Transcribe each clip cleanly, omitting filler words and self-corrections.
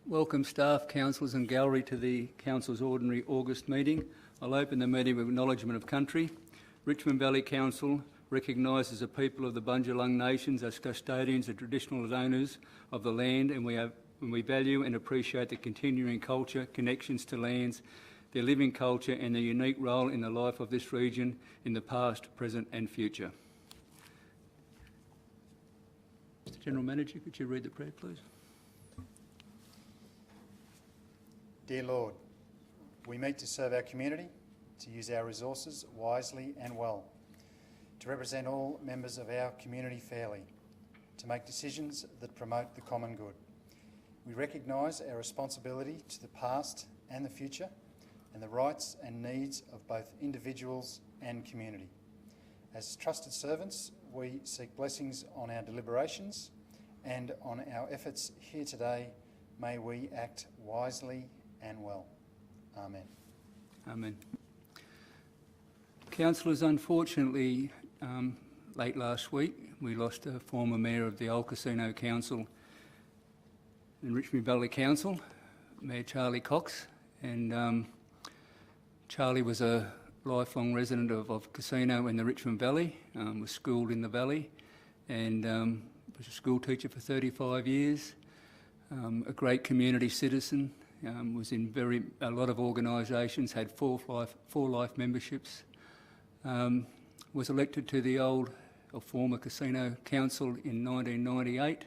Welcome staff, councillors and gallery to the Council's ordinary August meeting. I'll open the meeting with acknowledgement of country. Richmond Valley Council recognises the people of the Bundjalung Nations as custodians and traditional owners of the land, and we value and appreciate the continuing culture, connections to lands, their living culture and their unique role in the life of this region in the past, present and future. Mr General Manager, could you read the prayer, please? Dear Lord, we meet to serve our community, to use our resources wisely and well, to represent all members of our community fairly, to make decisions that promote the common good. We recognise our responsibility to the past and the future, and the rights and needs of both individuals and community. As trusted servants, we seek blessings on our deliberations and on our efforts here today. May we act wisely and well. Amen. Amen. Councillors, unfortunately, late last week, we lost a former mayor of the Old Casino Council in Richmond Valley Council, Mayor Charlie Cox, and Charlie was a lifelong resident of Casino in the Richmond Valley, was schooled in the Valley, and was a school teacher for 35 years, a great community citizen, was in a lot of organisations, had four life memberships, was elected to the former Casino Council in 1998.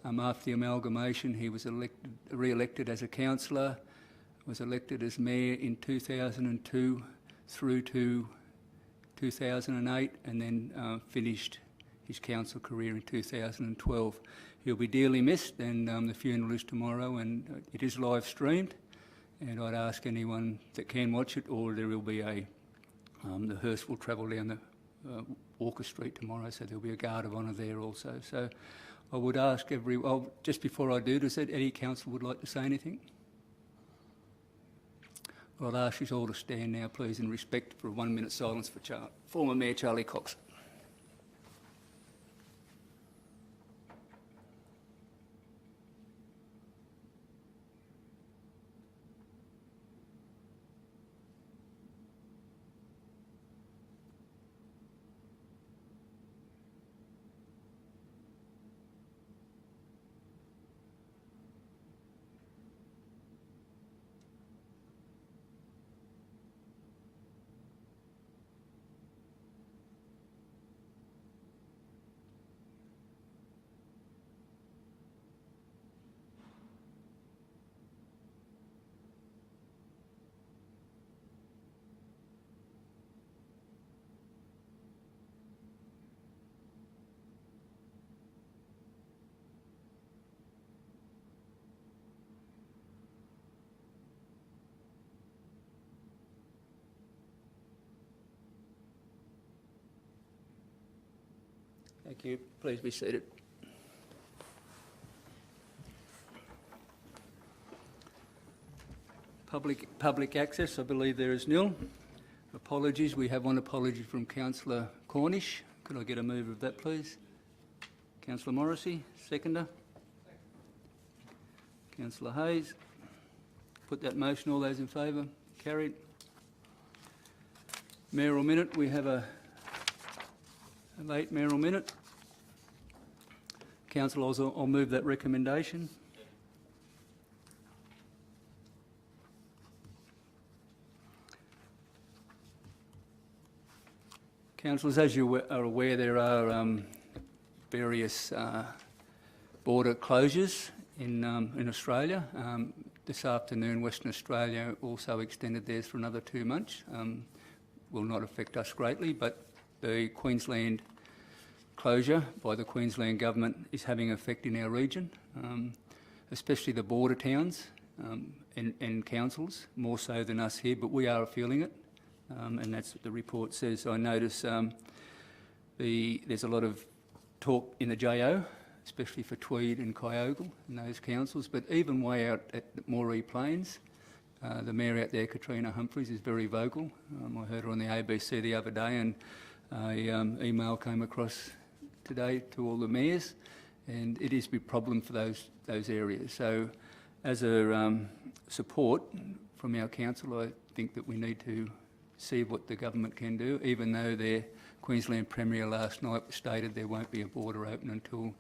After the amalgamation, he was re-elected as a councillor, was elected as mayor in 2002 through to 2008, and then finished his council career in 2012. He'll be dearly missed, and the funeral is tomorrow, and it is live streamed, and I'd ask anyone that can watch it, or there will be the hearse will travel down the Walker Street tomorrow, so there'll be a guard of honour there also. So I would ask just before I do, does any council would like to say anything? Well, I'd ask you all to stand now, please, in respect for a 1 minute silence for former Mayor Charlie Cox. Thank you. Please be seated. Public access, I believe there is nil. Apologies, we have one apology from Councillor Cornish. Could I get a move of that, please? Councillor Morrissey, seconder. Councillor Hayes. Put that motion. All those in favour? Carried. Mayoral minute, we have a late mayoral minute. Council, I'll move that recommendation. Councillors, as you are aware, there are various border closures in Australia. This afternoon, Western Australia also extended theirs for another 2 months. Will not affect us greatly, but the Queensland closure by the Queensland Government is having effect in our region, especially the border towns and councils, more so than us here, but we are feeling it, and that's what the report says. I notice there's a lot of talk in the JO, especially for Tweed and Kyogle and those councils, but even way out at Moree Plains, the mayor out there, Katrina Humphries, is very vocal. I heard her on the ABC the other day, and an email came across today to all the mayors, and it is a big problem for those areas. So as a support from our council, I think that we need to see what the government can do, even though their Queensland Premier last night stated there won't be a border open until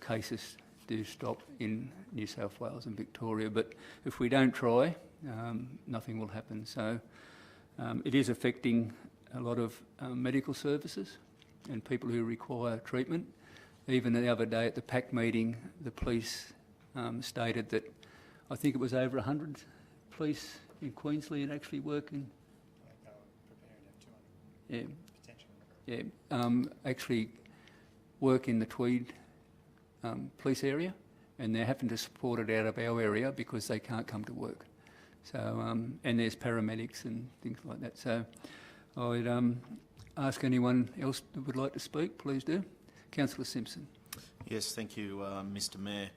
cases do stop in New South Wales and Victoria. But if we don't try, nothing will happen. So it is affecting a lot of medical services and people who require treatment. Even the other day at the PAC meeting, the police stated that I think it was over 100 police in Queensland actually working. They were preparing to have 200. Yeah. Potentially. Actually work in the Tweed police area, and they're having to support it out of our area because they can't come to work. So, and there's paramedics and things like that. So I'd ask anyone else that would like to speak, please do. Councillor Simpson. Yes, thank you, Mr Mayor.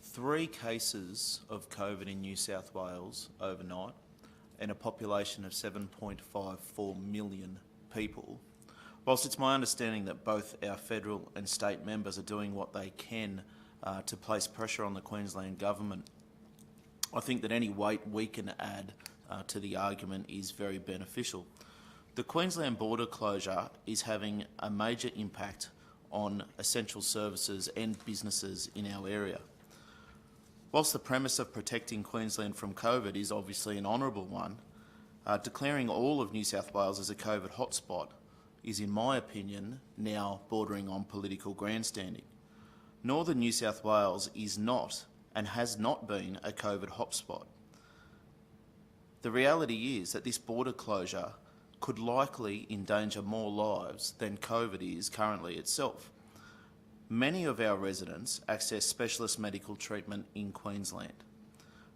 3 cases of COVID in New South Wales overnight and a population of 7.54 million people. Whilst it's my understanding that both our federal and state members are doing what they can to place pressure on the Queensland government, I think that any weight we can add to the argument is very beneficial. The Queensland border closure is having a major impact on essential services and businesses in our area. Whilst the premise of protecting Queensland from COVID is obviously an honourable one, declaring all of New South Wales as a COVID hotspot is, in my opinion, now bordering on political grandstanding. Northern New South Wales is not and has not been a COVID hotspot. The reality is that this border closure could likely endanger more lives than COVID is currently itself. Many of our residents access specialist medical treatment in Queensland.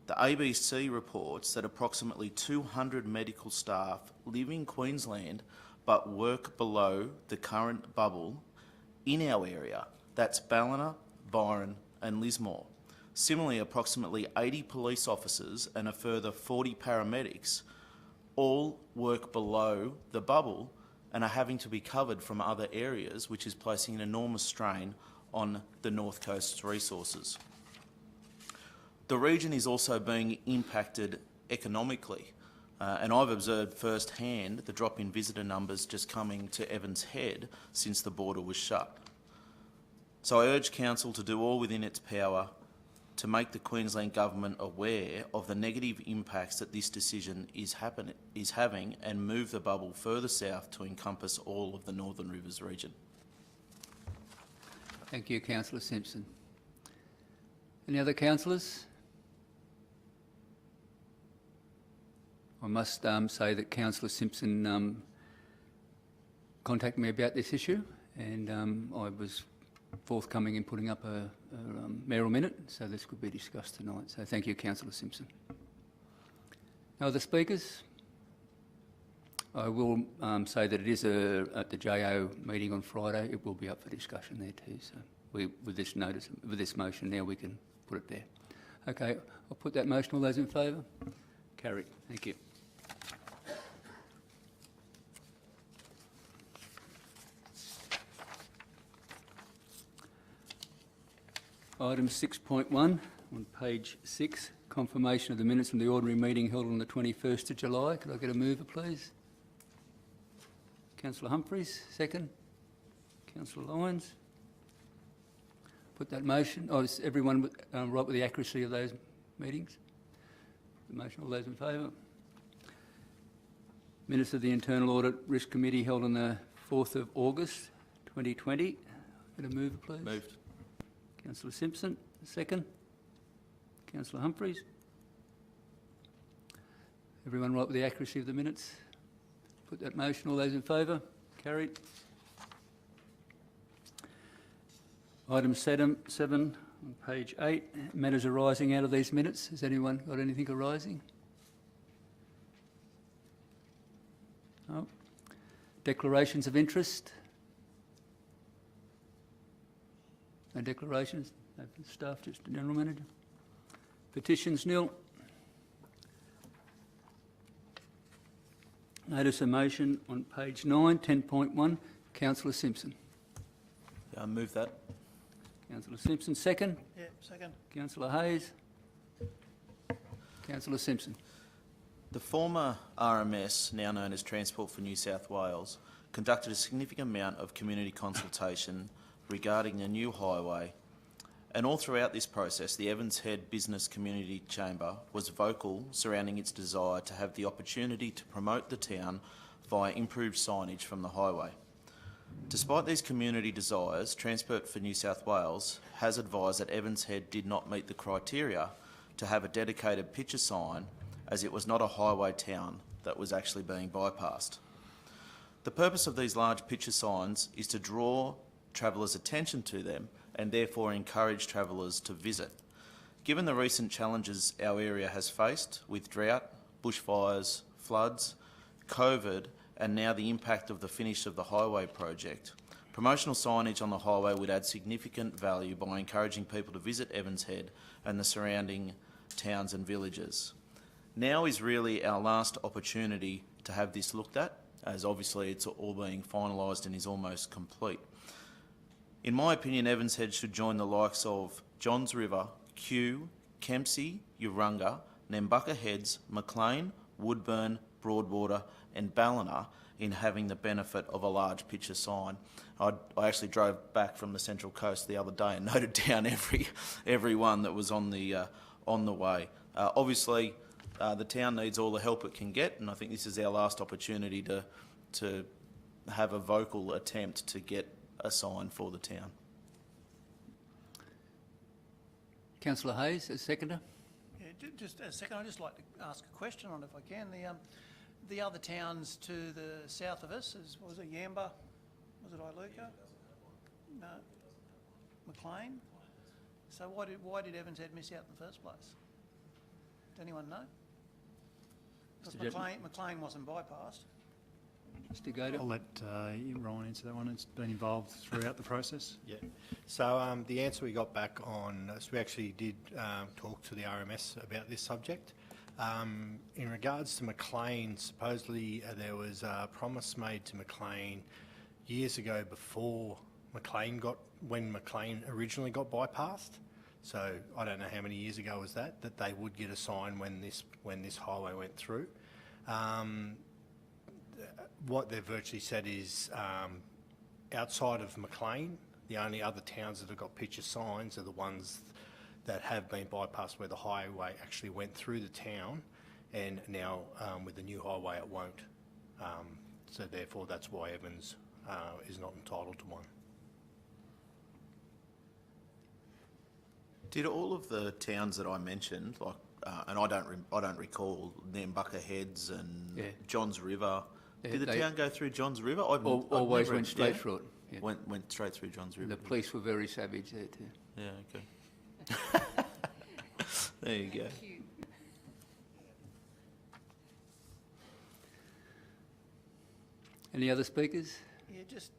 The ABC reports that approximately 200 medical staff live in Queensland but work below the current bubble in our area. That's Ballina, Byron and Lismore. Similarly, approximately 80 police officers and a further 40 paramedics all work below the bubble and are having to be covered from other areas, which is placing an enormous strain on the North Coast's resources. The region is also being impacted economically, and I've observed firsthand the drop in visitor numbers just coming to Evans Head since the border was shut. So I urge Council to do all within its power to make the Queensland Government aware of the negative impacts that this decision is having and move the bubble further south to encompass all of the Northern Rivers region. Thank you, Councillor Simpson. Any other councillors? I must say that Councillor Simpson contacted me about this issue, and I was forthcoming in putting up a mayoral minute, so this could be discussed tonight. So thank you, Councillor Simpson. No other speakers? I will say that it is at the JO meeting on Friday. It will be up for discussion there too. So with this motion now, we can put it there. Okay, I'll put that motion. All those in favour? Carried. Thank you. Item 6.1 on page 6, confirmation of the minutes from the ordinary meeting held on the 21st of July. Could I get a mover, please? Councillor Humphries, second. Councillor Lyons. Put that motion. Oh, is everyone right with the accuracy of those meetings? The motion, all those in favour? Minutes of the Internal Audit Risk Committee held on the 4th of August 2020. Get a mover, please? Moved. Councillor Simpson, second. Councillor Humphries. Everyone right with the accuracy of the minutes? Put that motion. All those in favour? Carried. Item 7 on page 8, matters arising out of these minutes. Has anyone got anything arising? No. Declarations of interest? No declarations? No staff, just the General Manager. Petitions, nil. Notice of motion on page 9, 10.1. Councillor Simpson. Move that. Councillor Simpson, second. Yeah, second. Councillor Hayes. Councillor Simpson. The former RMS, now known as Transport for New South Wales, conducted a significant amount of community consultation regarding the new highway, and all throughout this process the Evans Head Business Community Chamber was vocal surrounding its desire to have the opportunity to promote the town via improved signage from the highway. Despite these community desires, Transport for New South Wales has advised that Evans Head did not meet the criteria to have a dedicated picture sign, as it was not a highway town that was actually being bypassed. The purpose of these large picture signs is to draw travellers' attention to them and therefore encourage travellers to visit. Given the recent challenges our area has faced with drought, bushfires, floods, COVID, and now the impact of the finish of the highway project, promotional signage on the highway would add significant value by encouraging people to visit Evans Head and the surrounding towns and villages. Now is really our last opportunity to have this looked at, as obviously it's all being finalised and is almost complete. In my opinion, Evans Head should join the likes of Johns River, Kew, Kempsey, Urunga, Nambucca Heads, Maclean, Woodburn, Broadwater and Ballina in having the benefit of a large picture sign. I actually drove back from the Central Coast the other day and noted down every one that was on the way. Obviously, the town needs all the help it can get, and I think this is our last opportunity to have a vocal attempt to get a sign for the town. Councillor Hayes, a seconder. Yeah, just a second. I'd just like to ask a question on it if I can. The other towns to the south of us, was it Yamba? Was it Iluka? No. Maclean? So why did Evans Head miss out in the first place? Does anyone know? Because Maclean wasn't bypassed. Mr. Gator. I'll let Ryan answer that one. It's been involved throughout the process. Yeah. So the answer we got back on, so we actually did talk to the RMS about this subject. In regards to Maclean, supposedly there was a promise made to Maclean years ago before when Maclean originally got bypassed. So I don't know how many years ago was that they would get a sign when this highway went through. What they've virtually said is outside of Maclean, the only other towns that have got picture signs are the ones that have been bypassed where the highway actually went through the town, and now with the new highway it won't. So therefore that's why Evans is not entitled to one. Did all of the towns that I mentioned, like, and I don't recall, Nambucca Heads and Johns River, did the town go through Johns River? Always went straight through it. Yeah. Went straight through Johns River. The police were very savage there too. Yeah, okay. There you go. Any other speakers? Yeah, just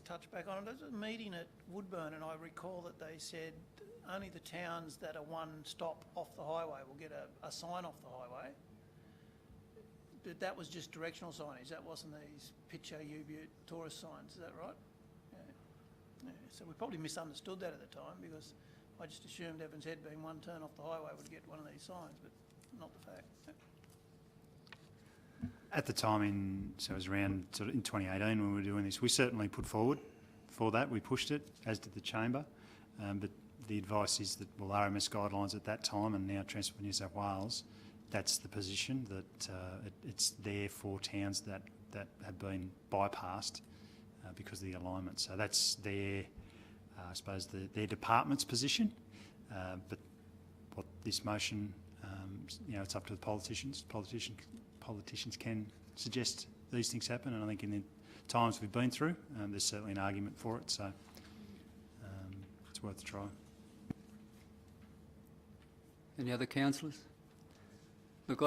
touch back on it. There was a meeting at Woodburn, and I recall that they said only the towns that are one stop off the highway will get a sign off the highway. But that was just directional signage. That wasn't these picture U-Butte tourist signs. Is that right? Yeah. So we probably misunderstood that at the time, because I just assumed Evans Head, being one turn off the highway, would get one of these signs, but not the fact. At the time, so it was around sort of in 2018 when we were doing this, we certainly put forward for that. We pushed it, as did the chamber, but the advice is that, well, RMS guidelines at that time and now Transport for New South Wales, that's the position, that it's there for towns that have been bypassed because of the alignment. So that's their, I suppose, their department's position. But what this motion, it's up to the politicians. Politicians can suggest these things happen, and I think in the times we've been through, there's certainly an argument for it. So it's worth a try. Any other councillors? Look,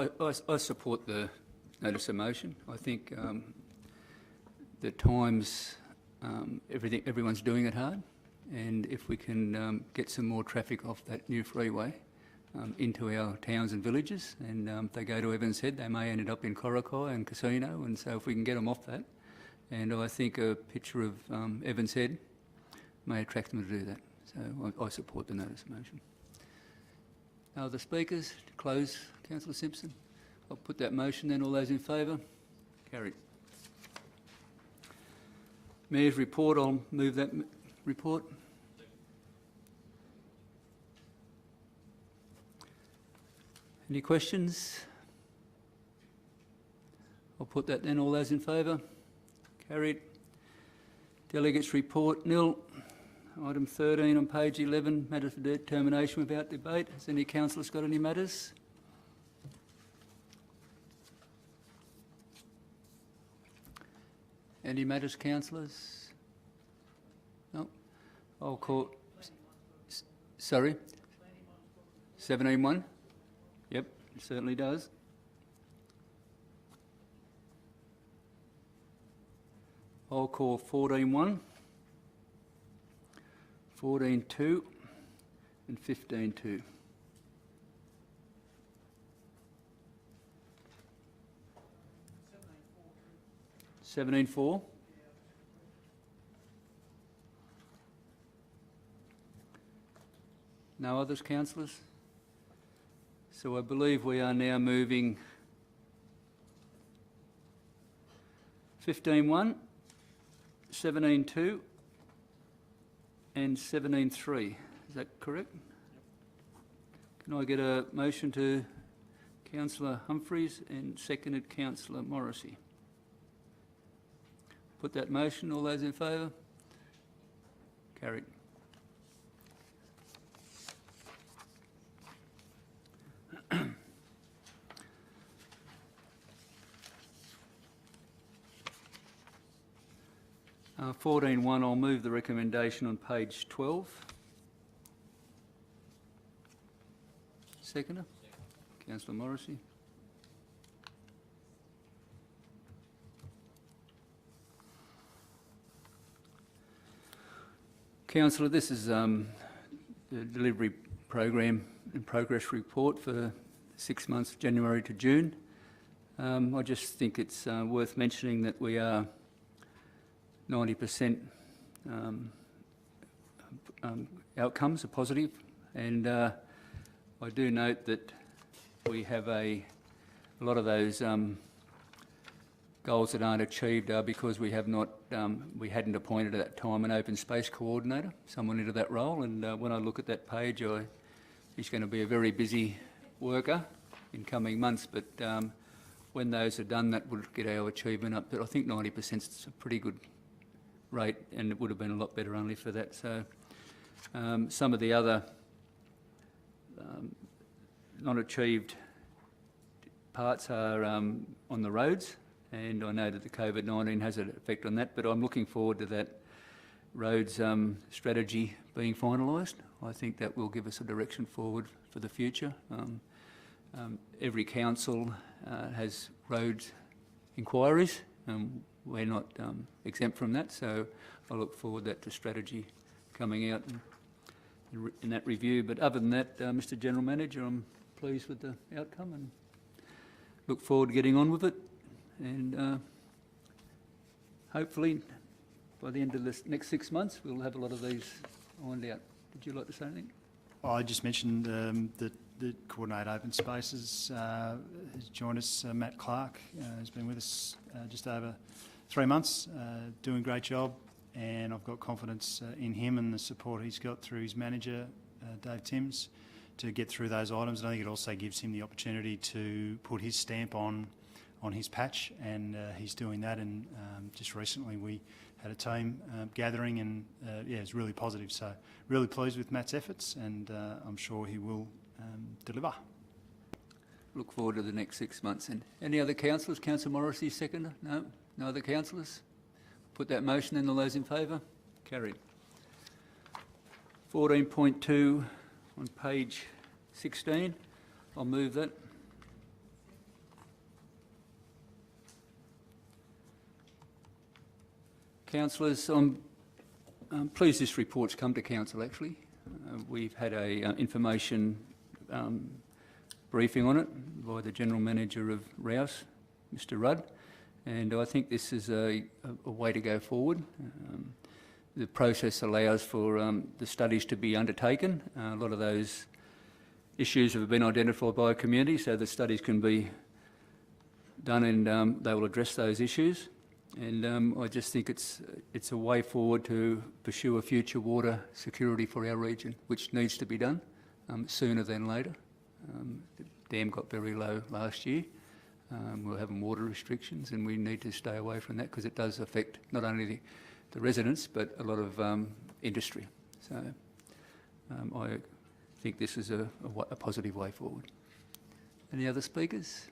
I support the notice of motion. I think the times, everyone's doing it hard, and if we can get some more traffic off that new freeway into our towns and villages, and if they go to Evans Head, they may end up in Corricoy and Casino, and so if we can get them off that, and I think a picture of Evans Head may attract them to do that. So I support the notice of motion. Other speakers to close Councillor Simpson? I'll put that motion then. All those in favour? Carried. Mayor's report, I'll move that report. Any questions? I'll put that then. All those in favour? Carried. Delegates report, nil. Item 13 on page 11, matter for determination without debate. Has any councillors got any matters? Any matters, councillors? No. I'll call. Sorry? 17.1? Yep, it certainly does. I'll call 14.1, 14.2 and 15.2. $17.4. No others, councillors? So I believe we are now moving 15.1, 17.2 and 17.3. Is that correct? Can I get a motion to Councillor Humphreys and seconded Councillor Morrissey? Put that motion. All those in favour? Carried. Uh, 14.1, I'll move the recommendation on page 12. Seconder? Councillor Morrissey. Councillor, this is the delivery program and progress report for 6 months, January to June. I just think it's worth mentioning that we are 90% outcomes are positive, and I do note that we have a lot of those goals that aren't achieved are because we have not, we hadn't appointed at that time an open space coordinator, someone into that role, and when I look at that page, he's going to be a very busy worker in coming months, but when those are done, that would get our achievement up. But I think 90% is a pretty good rate, and it would have been a lot better only for that. So some of the other not achieved parts are on the roads, and I know that the COVID-19 has an effect on that, but I'm looking forward to that roads strategy being finalised. I think that will give us a direction forward for the future. Every council has roads inquiries, we're not exempt from that, so I look forward to strategy coming out in that review. But other than that, Mr General Manager, I'm pleased with the outcome and look forward to getting on with it, and hopefully by the end of this next 6 months we'll have a lot of these ironed out. Did you like to say anything? I just mentioned that the Coordinate Open Spaces has joined us. Matt Clark has been with us just over 3 months, doing a great job, and I've got confidence in him and the support he's got through his manager, Dave Timms, to get through those items. And I think it also gives him the opportunity to put his stamp on his patch, and he's doing that. And just recently we had a team gathering, and yeah, it's really positive. So really pleased with Matt's efforts, and I'm sure he will deliver. Look forward to the next 6 months. And any other councillors? Councillor Morrissey, seconder? No? No other councillors? Put that motion in. All those in favour? Carried. 14.2 on page 16. I'll move that. Councillors, I'm pleased this report's come to council actually. We've had a information briefing on it by the General Manager of Rouse, Mr Rudd, and I think this is a way to go forward. The process allows for the studies to be undertaken. A lot of those issues have been identified by a community, so the studies can be done and they will address those issues. And I just think it's a way forward to pursue a future water security for our region, which needs to be done sooner than later. The dam got very low last year. We're having water restrictions, and we need to stay away from that because it does affect not only the residents but a lot of industry. So I think this is a positive way forward. Any other speakers?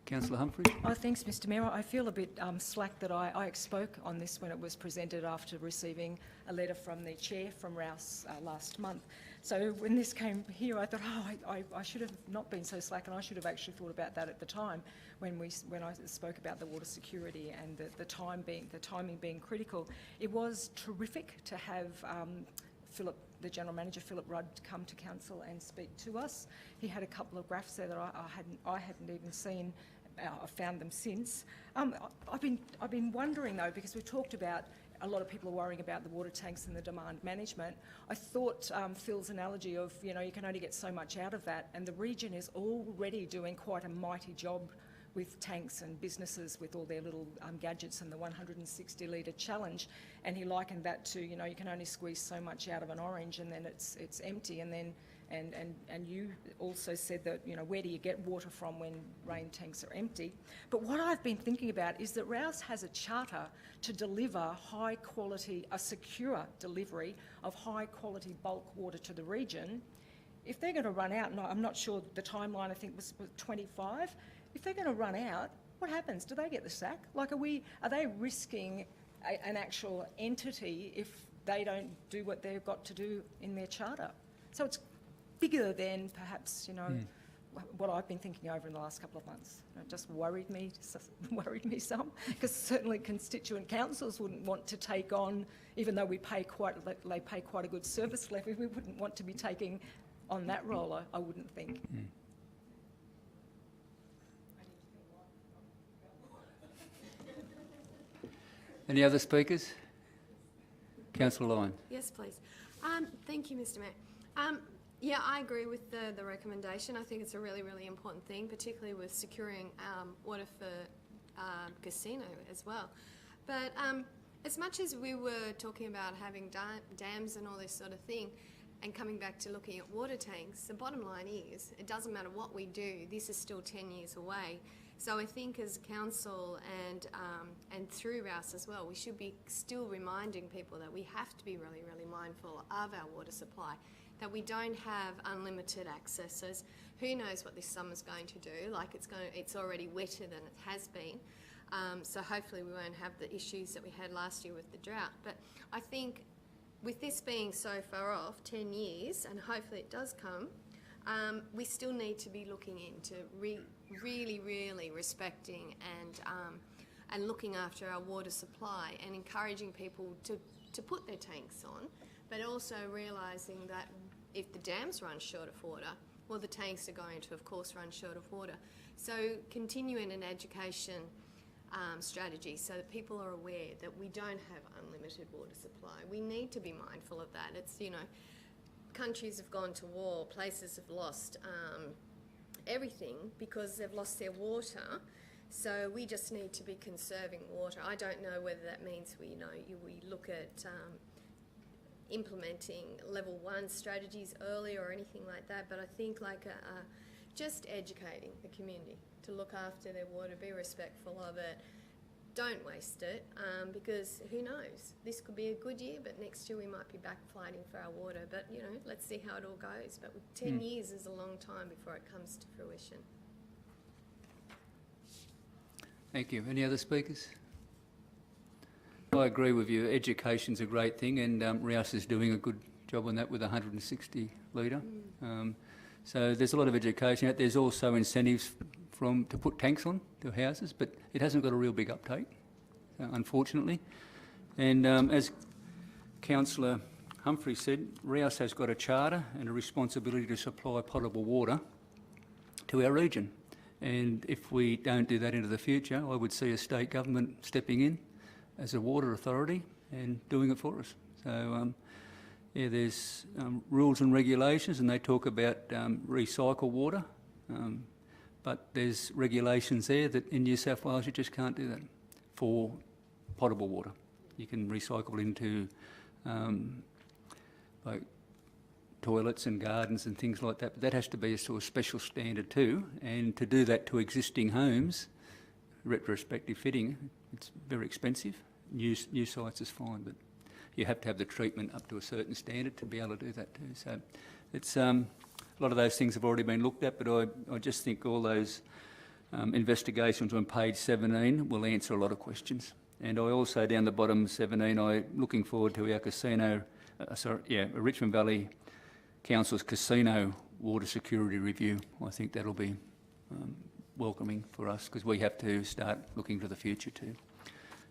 Councillor Humphries. Oh, thanks, Mr Mayor. I feel a bit slack that I spoke on this when it was presented after receiving a letter from the chair from Rouse last month. So when this came here, I thought, I should have not been so slack, and I should have actually thought about that at the time when I spoke about the water security and the timing being critical. It was terrific to have the General Manager, Philip Rudd, come to Council and speak to us. He had a couple of graphs there that I hadn't even seen. I've found them since. I've been wondering though, because we've talked about a lot of people are worrying about the water tanks and the demand management. I thought Phil's analogy of, you can only get so much out of that, and the region is already doing quite a mighty job with tanks and businesses with all their little gadgets and the 160 litre challenge, and he likened that to, you can only squeeze so much out of an orange and then it's empty, and then and you also said that, where do you get water from when rain tanks are empty? But what I've been thinking about is that Rouse has a charter to deliver high quality, a secure delivery of high quality bulk water to the region. If they're going to run out, and I'm not sure the timeline, I think was 25, if they're going to run out, what happens? Do they get the sack? Like, are they risking an actual entity if they don't do what they've got to do in their charter? So it's bigger than perhaps, what I've been thinking over in the last couple of months. It just worried me some, because certainly constituent councils wouldn't want to take on, even though they pay quite a good service levy, we wouldn't want to be taking on that role, I wouldn't think. Any other speakers? Councillor Lyon. Yes, please. Thank you, Mr Mayor. Yeah, I agree with the recommendation. I think it's a really, really important thing, particularly with securing water for casino as well. But as much as we were talking about having dams and all this sort of thing, and coming back to looking at water tanks, the bottom line is it doesn't matter what we do, this is still 10 years away. So I think as council and through Rouse as well, we should be still reminding people that we have to be really, really mindful of our water supply, that we don't have unlimited accesses. Who knows what this summer's going to do? Like, it's already wetter than it has been. So hopefully we won't have the issues that we had last year with the drought. But I think with this being so far off, 10 years, and hopefully it does come, we still need to be looking into really, really respecting and looking after our water supply and encouraging people to put their tanks on, but also realising that if the dams run short of water, well, the tanks are going to, of course, run short of water. So continuing an education strategy so that people are aware that we don't have unlimited water supply. We need to be mindful of that. It's, countries have gone to war, places have lost everything because they've lost their water. So we just need to be conserving water. I don't know whether that means we look at implementing level 1 strategies early or anything like that, but I think just educating the community to look after their water, be respectful of it, don't waste it, because who knows, this could be a good year, but next year we might be back fighting for our water. But let's see how it all goes. But 10 years is a long time before it comes to fruition. Thank you. Any other speakers? I agree with you. Education's a great thing, and Rouse is doing a good job on that with 160 litre. So there's a lot of education. There's also incentives to put tanks on to houses, but it hasn't got a real big uptake, unfortunately. And as Councillor Humphrey said, Rouse has got a charter and a responsibility to supply potable water to our region. And if we don't do that into the future, I would see a state government stepping in as a water authority and doing it for us. So Yeah, there's rules and regulations, and they talk about recycle water, but there's regulations there that in New South Wales you just can't do that for potable water. You can recycle into like toilets and gardens and things like that, but that has to be a sort of special standard too, and to do that to existing homes, retrospective fitting, it's very expensive. New sites is fine, but you have to have the treatment up to a certain standard to be able to do that too. So it's a lot of those things have already been looked at, but I just think all those investigations on page 17 will answer a lot of questions. And I also, down the bottom 17, I'm looking forward to our casino, Richmond Valley Council's casino water security review. I think that'll be welcoming for us because we have to start looking to the future too.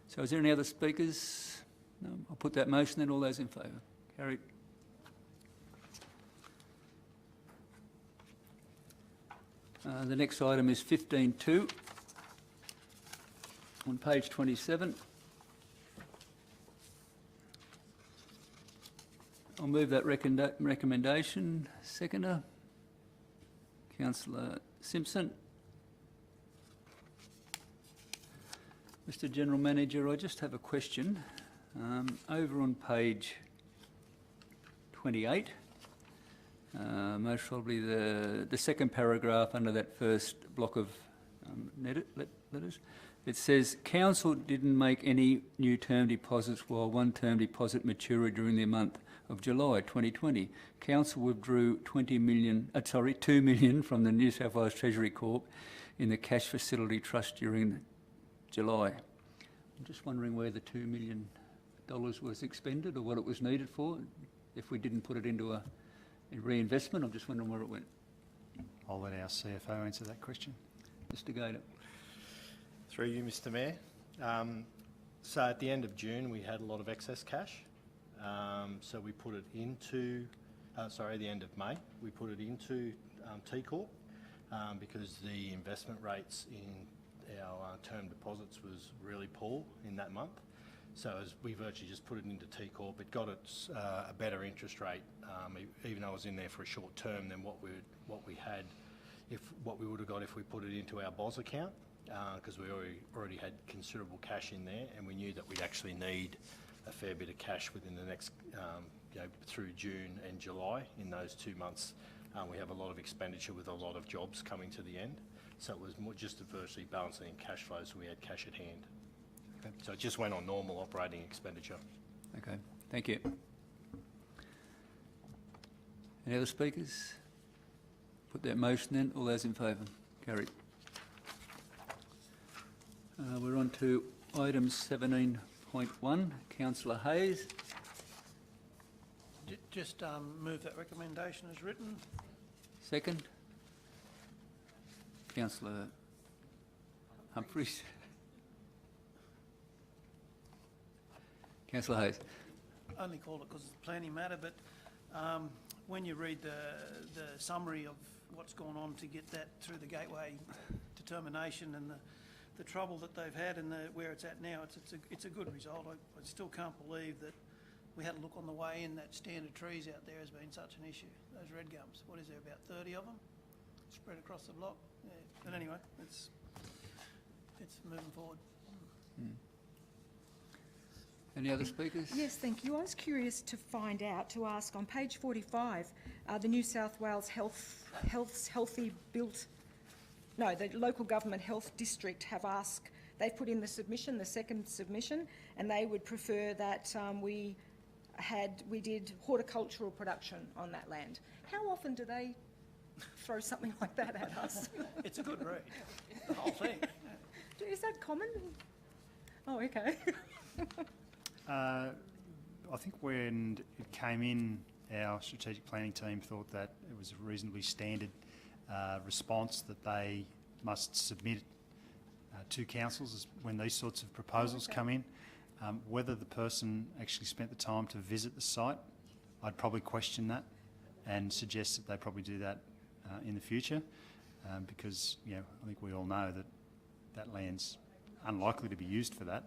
So is there any other speakers? No, I'll put that motion then. All those in favour? Carried. The next item is 15.2 on page 27. I'll move that recommendation. Seconder, Councillor Simpson. Mr. General Manager, I just have a question. Over on page 28, most probably the second paragraph under that first block of letters, it says, Council didn't make any new term deposits while one term deposit matured during the month of July 2020. Council withdrew 2 million from the New South Wales Treasury Corp in the Cash Facility Trust during July. I'm just wondering where the $2 million was expended or what it was needed for. If we didn't put it into a reinvestment, I'm just wondering where it went. I'll let our CFO answer that question. Mr. Gator. Through you, Mr. Mayor. So at the end of June, we had a lot of excess cash. So we put it into, at the end of May, we put it into T Corp because the investment rates in our term deposits was really poor in that month. So as we virtually just put it into T Corp, it got its a better interest rate, even though it was in there for a short term than what we would have got if we put it into our BOS account, because we already had considerable cash in there, and we knew that we'd actually need a fair bit of cash within the next, through June and July. In those 2 months, we have a lot of expenditure with a lot of jobs coming to the end. So it was more just virtually balancing cash flow, so we had cash at hand. Okay. So it just went on normal operating expenditure. Okay, thank you. Any other speakers? Put that motion then. All those in favour? Carried. We're on to item 17.1. Councillor Hayes. Just move that recommendation as written. Second. Councillor Humphries. Councillor Hayes. Only called it because it's a planning matter, but when you read the summary of what's gone on to get that through the gateway determination and the trouble that they've had and where it's at now, it's a good result. I still can't believe that we had a look on the way in that standard trees out there has been such an issue. Those red gums, what is there, about 30 of them spread across the block? Yeah. But anyway, it's moving forward. Mm. Any other speakers? Yes, thank you. I was curious to ask on page 45, the New South Wales the local government health district have asked, they've put in the submission, the second submission, and they would prefer that we did horticultural production on that land. How often do they throw something like that at us? It's a good read, the whole thing. Is that common? Oh, okay. I think when it came in, our strategic planning team thought that it was a reasonably standard response that they must submit to councils when these sorts of proposals come in. Whether the person actually spent the time to visit the site, I'd probably question that and suggest that they probably do that in the future, because I think we all know that that land's unlikely to be used for that.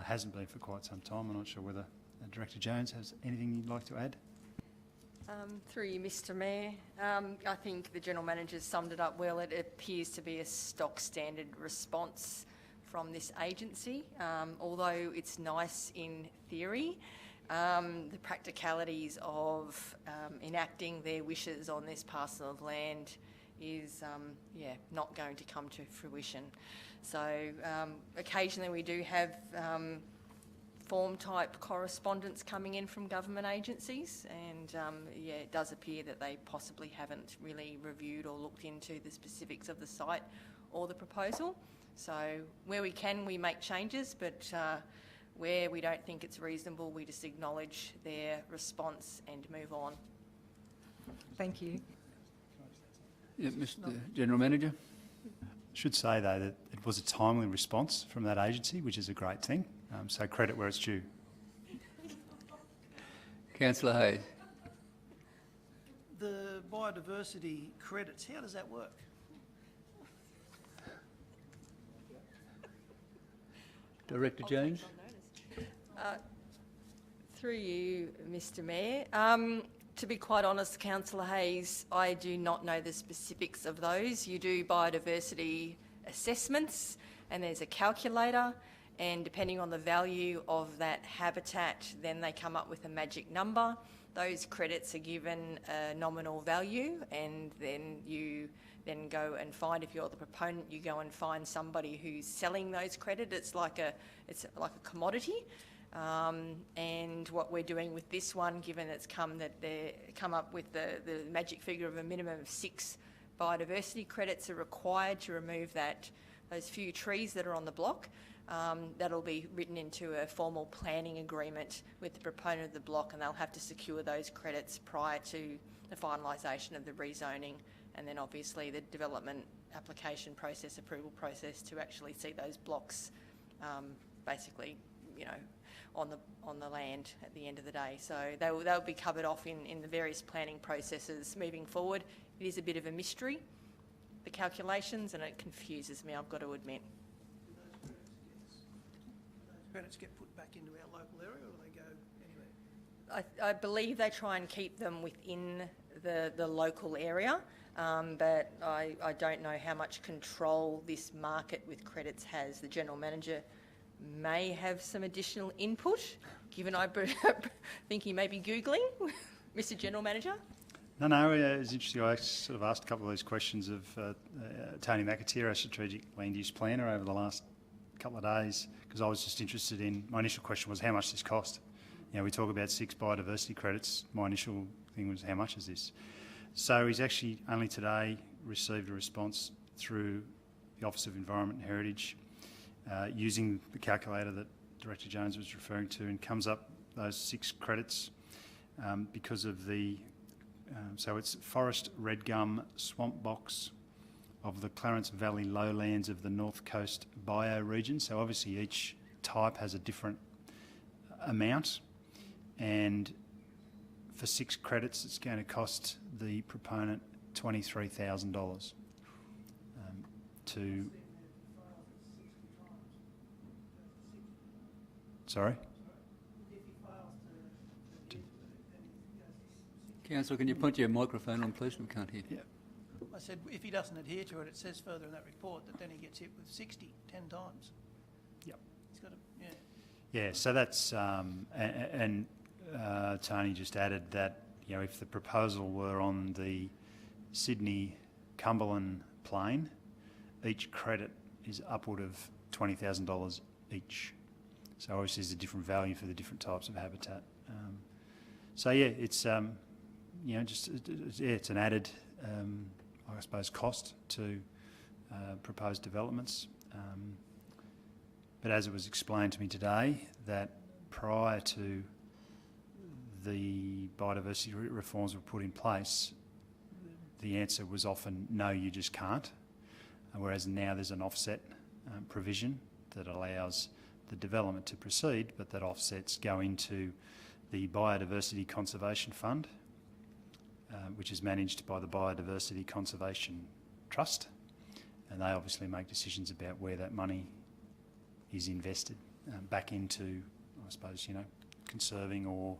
Hasn't been for quite some time. I'm not sure whether Director Jones has anything you'd like to add. Through you, Mr Mayor. I think the General Manager summed it up well. It appears to be a stock standard response from this agency. Although it's nice in theory, the practicalities of enacting their wishes on this parcel of land is not going to come to fruition. So occasionally we do have form type correspondence coming in from government agencies, and it does appear that they possibly haven't really reviewed or looked into the specifics of the site or the proposal. So where we can, we make changes, but where we don't think it's reasonable, we just acknowledge their response and move on. Thank you. Yeah, Mr. General Manager. Should say though that it was a timely response from that agency, which is a great thing. So credit where it's due. Councillor Hayes. The biodiversity credits, how does that work? Director Jones. Through you, Mr Mayor. To be quite honest, Councillor Hayes, I do not know the specifics of those. You do biodiversity assessments and there's a calculator, and depending on the value of that habitat, then they come up with a magic number. Those credits are given a nominal value, and then you then go and find, if you're the proponent, you go and find somebody who's selling those credits. It's like a commodity. And what we're doing with this one, given it's come that they come up with the magic figure of a minimum of 6 biodiversity credits are required to remove those few trees that are on the block. That'll be written into a formal planning agreement with the proponent of the block, and they'll have to secure those credits prior to the finalisation of the rezoning, and then obviously the development application process, approval process, to actually see those blocks basically, on the land at the end of the day. So they'll be covered off in the various planning processes moving forward. It is a bit of a mystery, the calculations, and it confuses me, I've got to admit. Credits get put back into our local area, or do they go anywhere? I believe they try and keep them within the local area, but I don't know how much control this market with credits has. The General Manager may have some additional input, given I think he may be Googling. Mr General Manager? No, it's interesting. I sort of asked a couple of these questions of Tony McAteer, our strategic land use planner, over the last couple of days, because I was just interested in, my initial question was how much this cost. We talk about 6 biodiversity credits. My initial thing was how much is this? So he's actually only today received a response through the Office of Environment and Heritage, using the calculator that Director Jones was referring to, and comes up those 6 credits because of the, so it's forest red gum swamp box of the Clarence Valley lowlands of the North Coast bioregion. So obviously each type has a different amount, and for 6 credits it's going to cost the proponent $23,000 to... Sorry? Councillor, can you put your microphone on, please? We can't hear. Yeah. I said if he doesn't adhere to it, it says further in that report that then he gets hit with 10 times. Yep. He's got to, Yeah, so that's, and Tony just added that, if the proposal were on the Sydney-Cumberland plain, each credit is upward of $20,000 each. So obviously there's a different value for the different types of habitat. So yeah, it's, it's an added, I suppose, cost to proposed developments. But as it was explained to me today, that prior to the biodiversity reforms were put in place, the answer was often no, you just can't. Whereas now there's an offset provision that allows the development to proceed, but that offsets go into the Biodiversity Conservation Fund, which is managed by the Biodiversity Conservation Trust, and they obviously make decisions about where that money is invested back into, I suppose, conserving or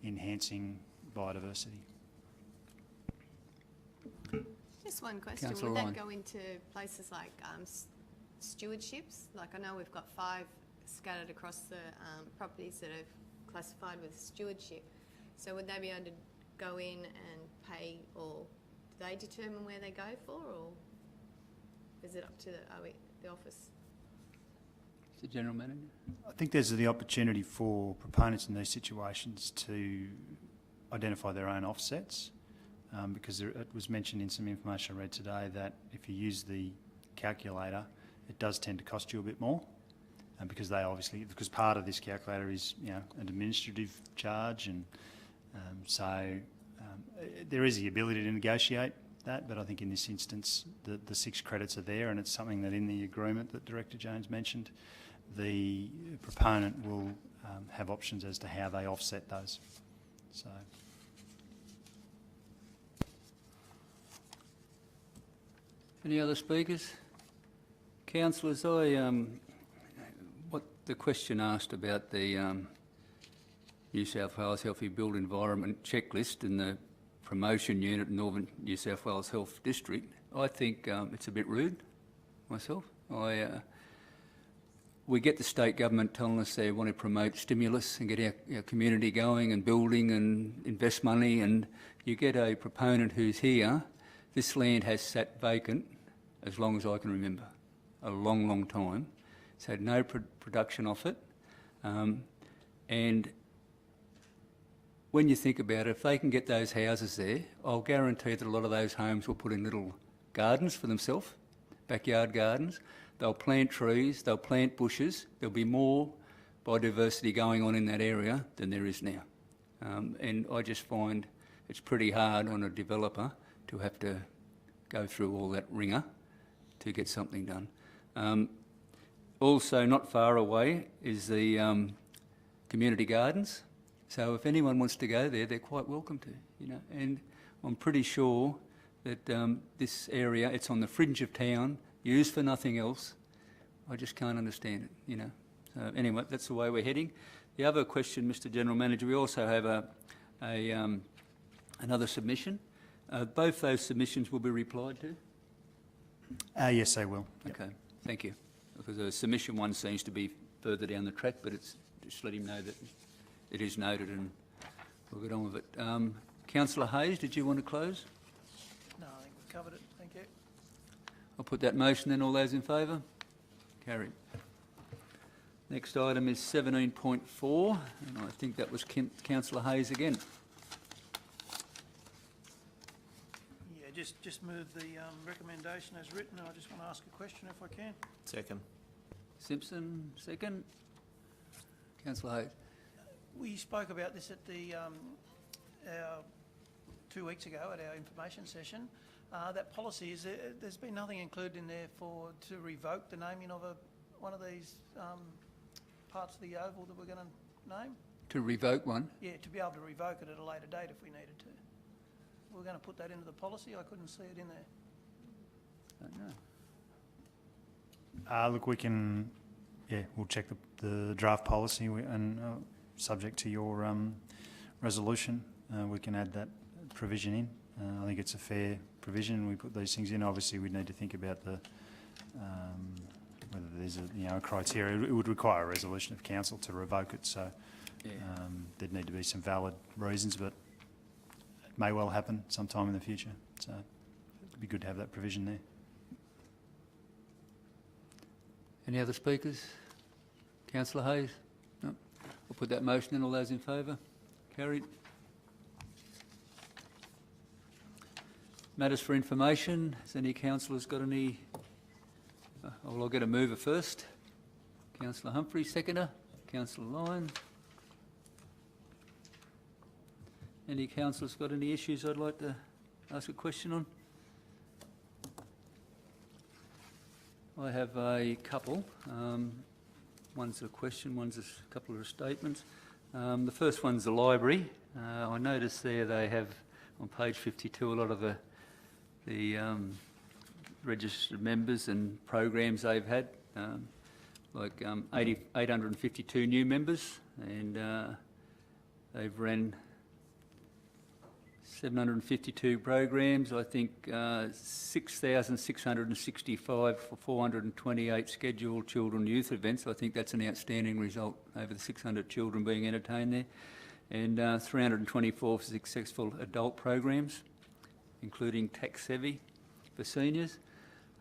enhancing biodiversity. Just one question. Councillor Would Ryan. that go into places like stewardships? Like I know we've got 5 scattered across the properties that are classified with stewardship. So would they be able to go in and pay, or do they determine where they go for, or is it up to the office? Mr General Manager? I think there's the opportunity for proponents in these situations to identify their own offsets, because it was mentioned in some information I read today that if you use the calculator, it does tend to cost you a bit more, because because part of this calculator is an administrative charge, and there is the ability to negotiate that, but I think in this instance the 6 credits are there, and it's something that in the agreement that Director Jones mentioned, the proponent will have options as to how they offset those. So. Any other speakers? Councillors, what the question asked about the New South Wales Healthy Built Environment checklist and the promotion unit in Northern New South Wales Health District, I think it's a bit rude, myself. We get the state government telling us they want to promote stimulus and get our community going and building and invest money, and you get a proponent who's here. This land has sat vacant as long as I can remember, a long, long time. It's had no production off it. And when you think about it, if they can get those houses there, I'll guarantee that a lot of those homes will put in little gardens for themselves, backyard gardens. They'll plant trees, they'll plant bushes. There'll be more biodiversity going on in that area than there is now. And I just find it's pretty hard on a developer to have to go through all that ringer to get something done. Also, not far away is the community gardens. So if anyone wants to go there, they're quite welcome to, And I'm pretty sure that this area, it's on the fringe of town, used for nothing else. I just can't understand it, So anyway, that's the way we're heading. The other question, Mr General Manager, we also have another submission. Both those submissions will be replied to? Yes, they will. Yep. Okay, thank you. Because the submission one seems to be further down the track, but it's just let him know that it is noted and we'll get on with it. Councillor Hayes, did you want to close? No, I think we've covered it. Thank you. I'll put that motion then. All those in favour? Carried. Next item is 17.4, and I think that was Councillor Hayes again. Yeah, just move the recommendation as written. I just want to ask a question if I can. Second. Simpson, second. Councillor Hayes. We spoke about this at the 2 weeks ago at our information session. That policy is there's been nothing included in there to revoke the naming of one of these parts of the oval that we're going to name. To revoke one? Yeah, to be able to revoke it at a later date if we needed to. We're going to put that into the policy. I couldn't see it in there. Don't know. Look, we can, we'll check the draft policy and subject to your resolution, we can add that provision in. I think it's a fair provision. We put these things in. Obviously, we'd need to think about the whether there's a criteria. It would require a resolution of council to revoke it. So there'd need to be some valid reasons, but it may well happen sometime in the future. So it'd be good to have that provision there. Any other speakers? Councillor Hayes? No. I'll put that motion in. All those in favour? Carried. Matters for information. Has any councillors got any? I'll get a mover first. Councillor Humphrey, seconder. Councillor Lyon. Any councillors got any issues I'd like to ask a question on? I have a couple. One's a question, one's a couple of statements. The first one's the library. I noticed there they have on page 52 a lot of the registered members and programs they've had, like 852 new members, and they've ran 752 programs, I think 6,665 for 428 scheduled children youth events. I think that's an outstanding result, over the 600 children being entertained there. And 324 successful adult programs, including Tax Savvy for seniors.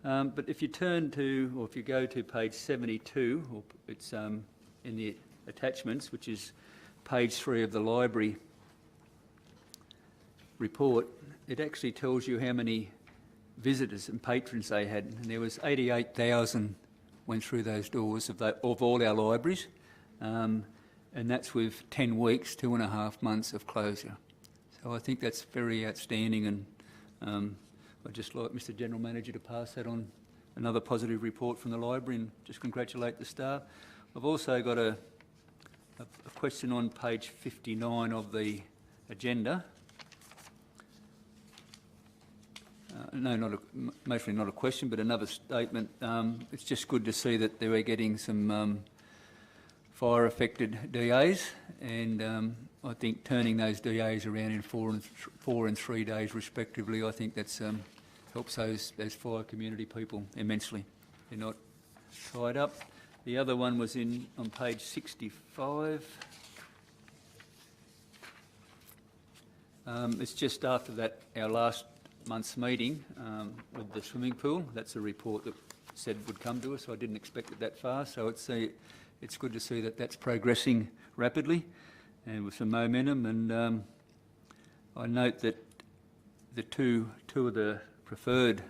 But if you turn to, or if you go to page 72, or it's in the attachments, which is page 3 of the library report, it actually tells you how many visitors and patrons they had. And there was 88,000 went through those doors of all our libraries. And that's with 10 weeks, 2.5 months of closure. So I think that's very outstanding, and I'd just like Mr General Manager to pass that on, another positive report from the library, and just congratulate the staff. I've also got a question on page 59 of the agenda. No, mostly not a question, but another statement. It's just good to see that they were getting some fire-affected DAs, and I think turning those DAs around in 4 and 3 days respectively, I think that's helps those fire community people immensely. They're not tied up. The other one was on page 65. It's just after that, our last month's meeting with the swimming pool. That's a report that said would come to us. I didn't expect it that far, so it's good to see that that's progressing rapidly and with some momentum. And I note that the two of the preferred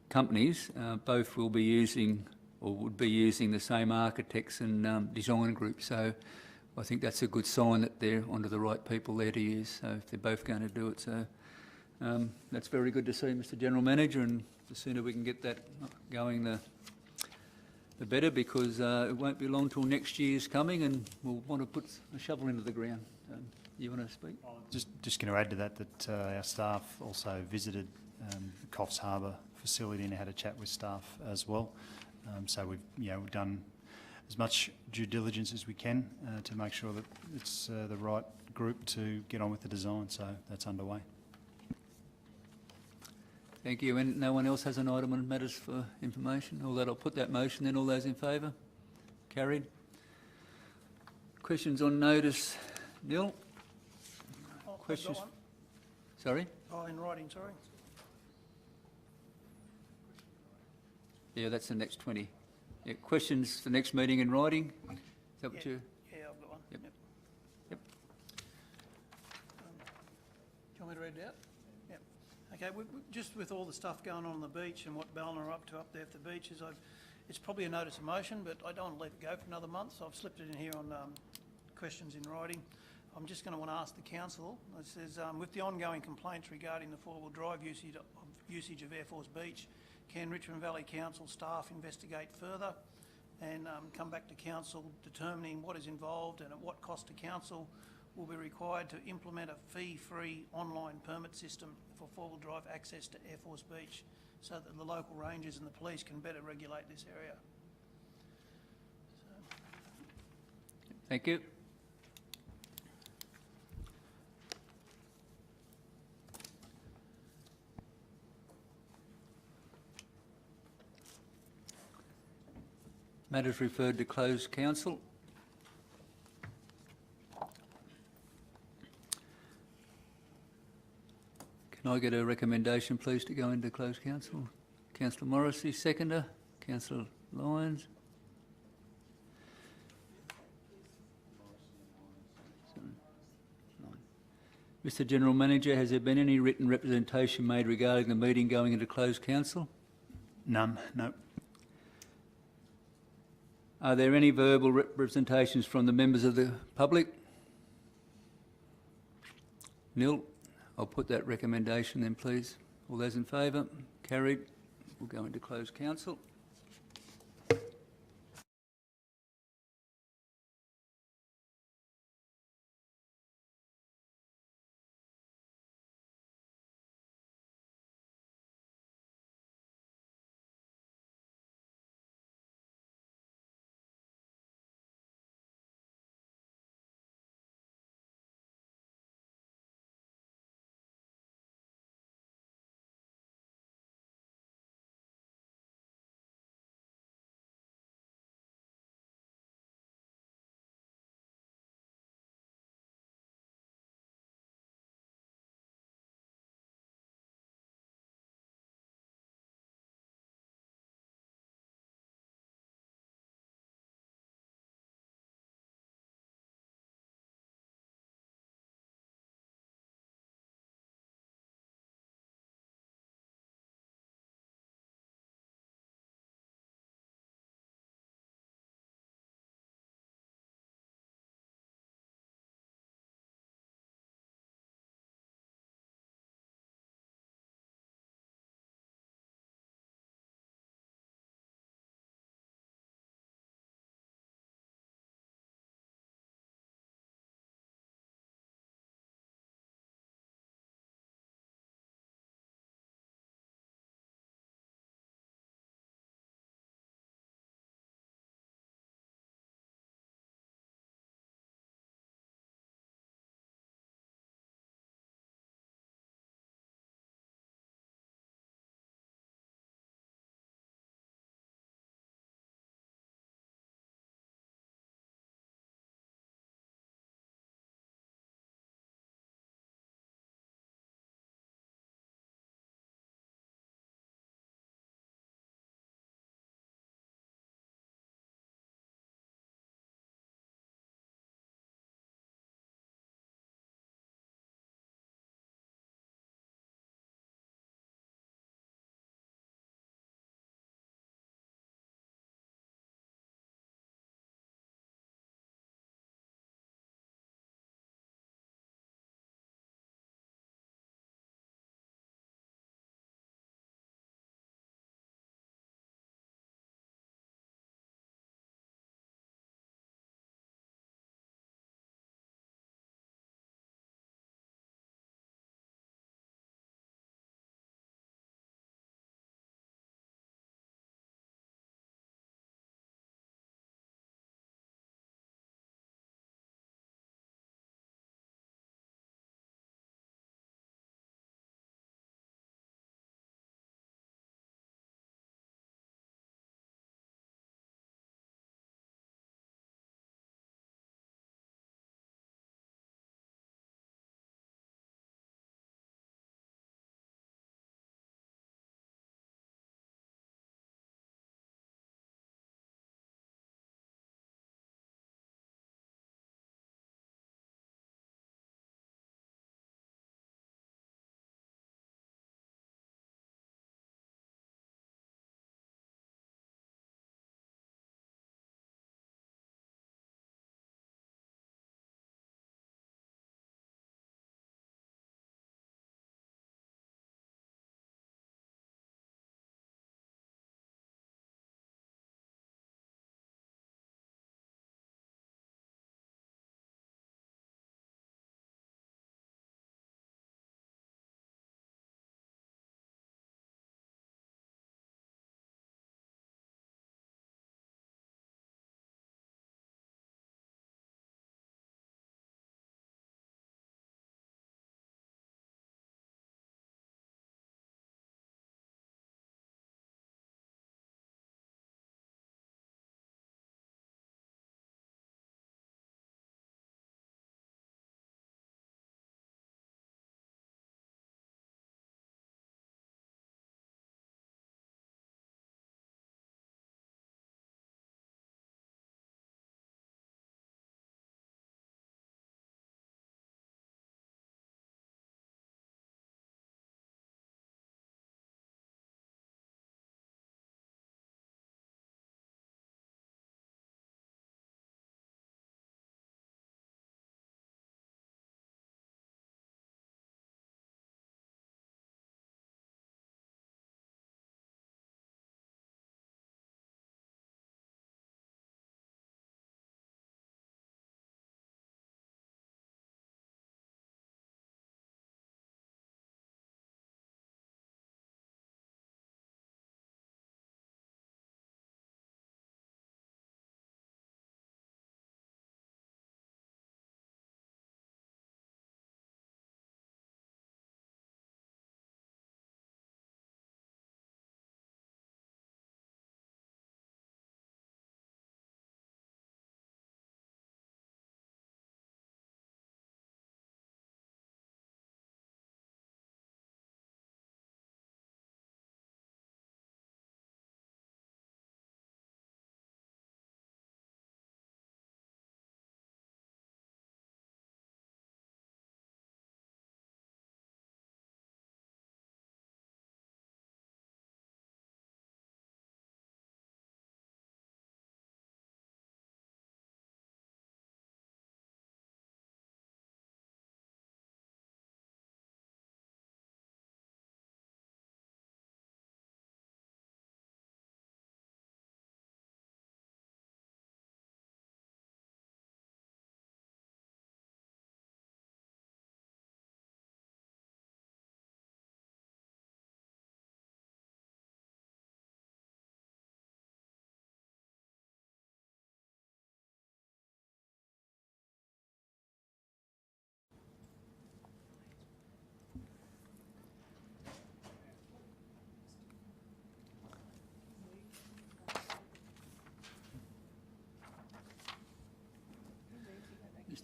companies both will be using, or would be using, the same architects and design group. So I think that's a good sign that they're onto the right people there to use. So if they're both going to do it, so that's very good to see, Mr General Manager, and the sooner we can get that going, the better, because it won't be long till next year's coming and we'll want to put a shovel into the ground. You want to speak? Just going to add to that our staff also visited Coffs Harbour facility and had a chat with staff as well. So we've done as much due diligence as we can to make sure that it's the right group to get on with the design. So that's underway. Thank you. And no one else has an item on matters for information? All that, I'll put that motion then. All those in favour? Carried. Questions on notice? Neil? Questions? Sorry? Oh, in writing, sorry. Yeah, that's the next 20. Yeah, questions for next meeting in writing? Is that what you... Yeah, I've got one. Yep. Yep. Do you want me to read it out? Yep. Okay, just with all the stuff going on the beach and what Ballina are up to up there at the beaches, it's probably a notice of motion, but I don't want to let it go for another month, so I've slipped it in here on questions in writing. I'm just going to want to ask the council. It says, with the ongoing complaints regarding the four-wheel drive usage of Air Force Beach, can Richmond Valley Council staff investigate further and come back to council determining what is involved and at what cost to council will be required to implement a fee-free online permit system for four-wheel drive access to Air Force Beach, so that the local rangers and the police can better regulate this area? Thank you. Matters referred to closed council. Can I get a recommendation, please, to go into closed council? Councillor Morrissey, seconder. Councillor Lyons. Mr General Manager, has there been any written representation made regarding the meeting going into closed council? None, no. Are there any verbal representations from the members of the public? Nil. I'll put that recommendation then, please. All those in favour? Carried. We'll go into closed council.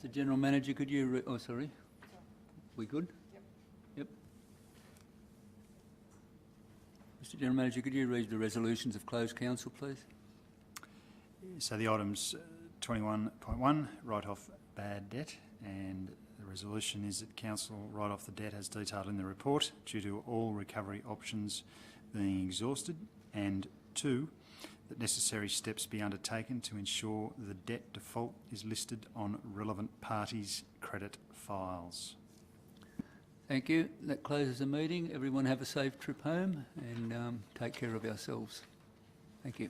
Mr General Manager, could you... oh, sorry. We good? Yep. Mr General Manager, could you read the resolutions of closed council, please? So the items 21.1, write off bad debt, and the resolution is that council write off the debt as detailed in the report due to all recovery options being exhausted, and 2, that necessary steps be undertaken to ensure the debt default is listed on relevant parties' credit files. Thank you. That closes the meeting. Everyone have a safe trip home and take care of yourselves. Thank you.